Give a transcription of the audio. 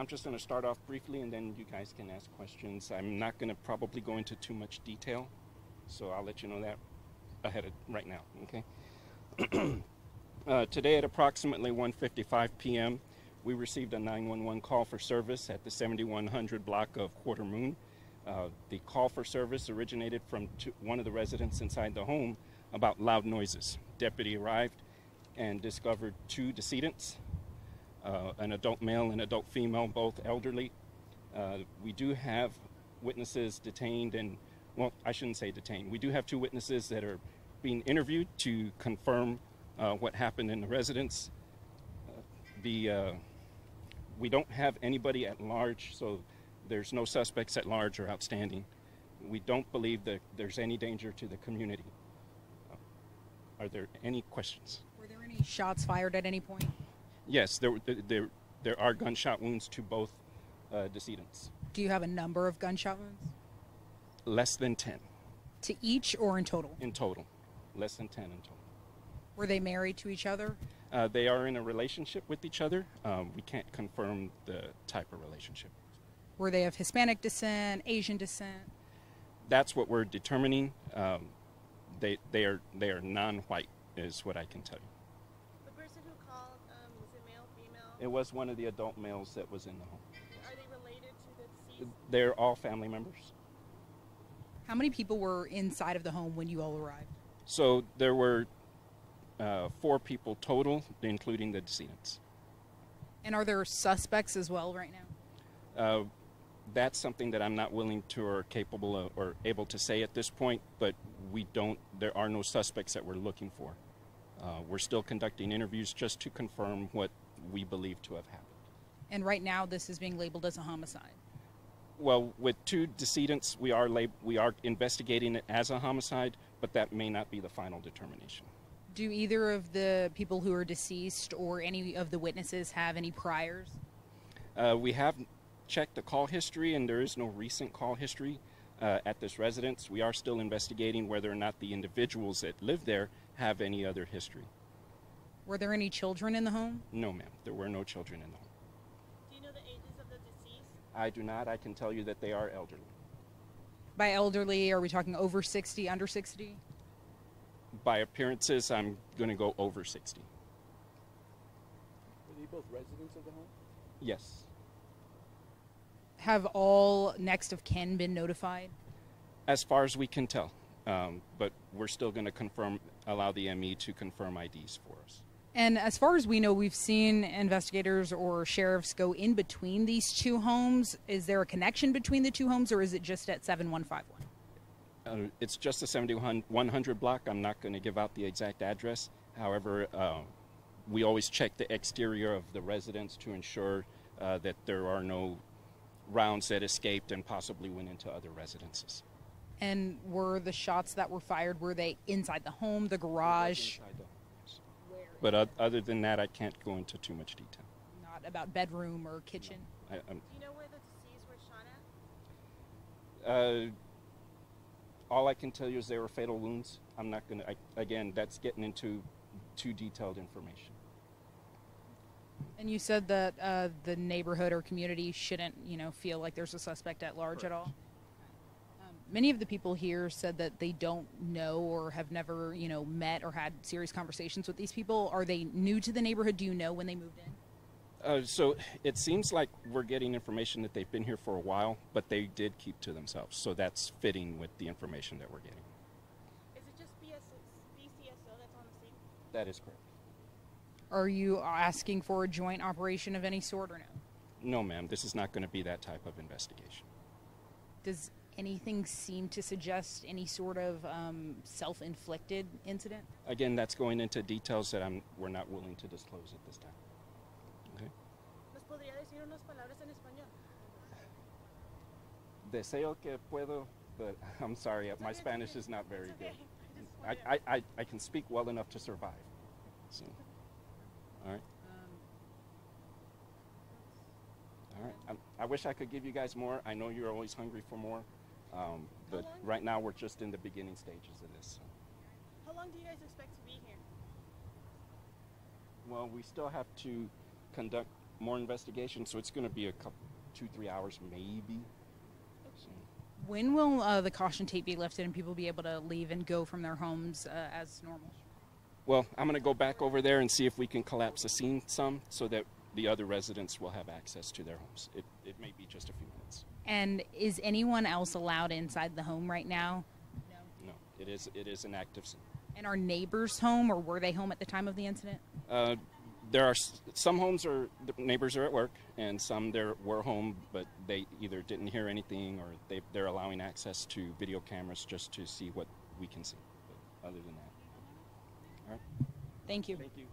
I'm just going to start off briefly, and then you guys can ask questions. I'm not going to probably go into too much detail, so I'll let you know that ahead of right now, okay? Today at approximately 1:55 p.m., we received a 911 call for service at the 7100 block of Quarter Moon. The call for service originated from one of the residents inside the home about loud noises. Deputy arrived and discovered two decedents, an adult male and adult female, both elderly. We do have witnesses detained and, well, I shouldn't say detained. We do have two witnesses that are being interviewed to confirm what happened in the residence. We don't have anybody at large, so there's no suspects at large or outstanding. We don't believe that there's any danger to the community. Are there any questions? Were there any shots fired at any point? Yes, there are gunshot wounds to both decedents. Do you have a number of gunshot wounds? Less than 10. To each or in total? In total. Less than 10 in total. Were they married to each other? They are in a relationship with each other. We can't confirm the type of relationship. Were they of Hispanic descent, Asian descent? That's what we're determining. They are non-white, is what I can tell you. The person who called, was it male, female? It was one of the adult males that was in the home. Are they related to the deceased? They're all family members. How many people were inside of the home when you all arrived? So there were 4 people total, including the decedents. And are there suspects as well right now? That's something that I'm not willing to or capable of or able to say at this point, but there are no suspects that we're looking for. We're still conducting interviews just to confirm what we believe to have happened. And right now this is being labeled as a homicide. Well, with 2 decedents, we are investigating it as a homicide, but that may not be the final determination. Do either of the people who are deceased or any of the witnesses have any priors? We have checked the call history, and there is no recent call history at this residence. We are still investigating whether or not the individuals that live there have any other history. Were there any children in the home? No, ma'am. There were no children in the home. Do you know the ages of the deceased? I do not. I can tell you that they are elderly. By elderly, are we talking over 60, under 60? By appearances, I'm going to go over 60. Were they both residents of the home? Yes. Have all next of kin been notified? As far as we can tell. But we're still going to allow the ME to confirm IDs for us. And as far as we know, we've seen investigators or sheriffs go in between these 2 homes. Is there a connection between the 2 homes, or is it just at 7151? It's just a 7100 block. I'm not going to give out the exact address. However, we always check the exterior of the residence to ensure that there are no rounds that escaped and possibly went into other residences. And were the shots that were fired, were they inside the home, the garage? Inside the home, yes. But other than that, I can't go into too much detail. Not about bedroom or kitchen? Do you know where the deceased were shot at? All I can tell you is they were fatal wounds. I'm not going to, again, that's getting into too detailed information. And you said that the neighborhood or community shouldn't, feel like there's a suspect at large at all? Many of the people here said that they don't know or have never, met or had serious conversations with these people. Are they new to the neighborhood? Do you know when they moved in? So it seems like we're getting information that they've been here for a while, but they did keep to themselves. So that's fitting with the information that we're getting. Is it just BCSO that's on the scene? That is correct. Are you asking for a joint operation of any sort or no? No, ma'am. This is not going to be that type of investigation. Does anything seem to suggest any sort of self-inflicted incident? Again, that's going into details that we're not willing to disclose at this time. Okay. ¿Nos podría decir unas palabras en español? Deseo que puedo, but I'm sorry, my Spanish is not very good. I can speak well enough to survive. So, all right. All right. I wish I could give you guys more. I know you're always hungry for more, but right now we're just in the beginning stages of this. So. How long do you guys expect to be here? Well, we still have to conduct more investigation, so it's going to be a couple, 2-3 hours maybe. So, When will the caution tape be lifted and people be able to leave and go from their homes as normal? well, I'm going to go back over there and see if we can collapse the scene some so that the other residents will have access to their homes. It may be just a few minutes. And is anyone else allowed inside the home right now? No, it is an active scene. And are neighbors home, or were they home at the time of the incident? There are some homes the neighbors are at work, and some there were home, but they either didn't hear anything or they're allowing access to video cameras just to see what we can see. But other than that, all right. Thank you. Thank you.